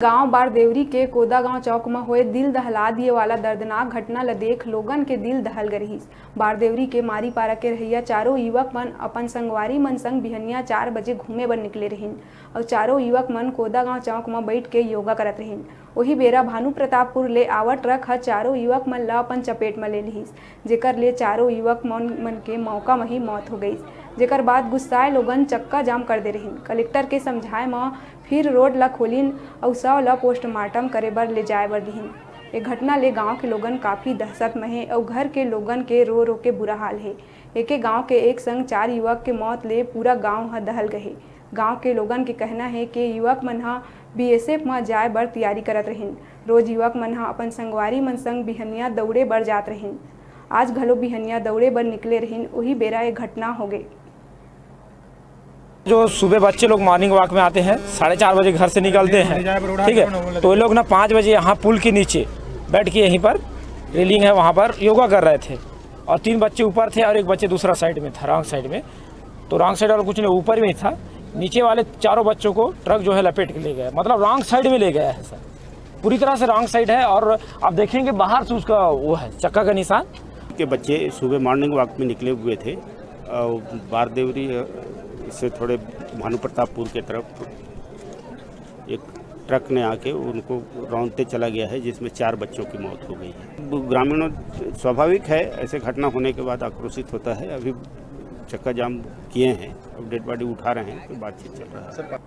गांव बारदेवरी के कोदागांव चौक में हुए दिल दहला दिए वाला दर्दनाक घटना ल देख लोगन के दिल दहल गरहिस। बारदेवरी के मारीपारा के रहिया चारों युवक मन अपन संगवारी मन संग बिहनिया 4 बजे घूमे बर निकले रहिन और चारों युवक मन कोदागांव चौक में बैठ के योगा करत रहिन। वही बेरा भानु प्रतापपुर ले आवत ट्रक ह चारों युवक मन ल अपन चपेट में ले लिहिस, जेकर ले चारों युवक मन के मौका में ही मौत हो गई। जेकर बाद गुस्साए लोगन चक्का जाम कर दे रहिन। कलेक्टर के समझाए में फिर रोड ला खोलिन और शव ला पोस्टमार्टम करे बर ले जाए बर दिहिन। ये घटना ले गांव के लोगन काफ़ी दहशत में है और घर के लोगन के रो रो के बुरा हाल है। एके गांव के एक संग 4 युवक के मौत ले पूरा गांव ह दहल गए। गांव के लोगन के कहना है कि युवक मन ह BSF में जाए बर तैयारी करत रहिन। रोज युवक मन ह अपन संगवारी मन संग बिहनिया दौड़े बर जात रहिन। आज घलो बिहनिया दौड़े बर निकले रहिन, वही बेरा ये घटना हो गई। जो सुबह बच्चे लोग मॉर्निंग वॉक में आते हैं 4:30 बजे घर से निकलते हैं, ठीक है। तो ये लोग ना 5 बजे यहाँ पुल के नीचे बैठ के यहीं पर रेलिंग है वहाँ पर योगा कर रहे थे और 3 बच्चे ऊपर थे और एक बच्चे दूसरा साइड में था, रॉन्ग साइड में। तो रॉन्ग साइड वाला कुछ नहीं, ऊपर में था। नीचे वाले चारों बच्चों को ट्रक जो है लपेट के ले गया, मतलब रॉन्ग साइड में ले गया है सर, पूरी तरह से रॉन्ग साइड है। और आप देखेंगे बाहर से उसका वो है चक्का का निशान। के बच्चे सुबह मॉर्निंग वॉक में निकले हुए थे और बारदेवरी से थोड़े भानु प्रतापपुर के तरफ एक ट्रक ने आके उनको रौंदते चला गया है, जिसमें 4 बच्चोों की मौत हो गई है। ग्रामीणों स्वाभाविक है, ऐसे घटना होने के बाद आक्रोशित होता है। अभी चक्का जाम किए हैं, अब डेड बॉडी उठा रहे हैं, तो बातचीत चल रहा है।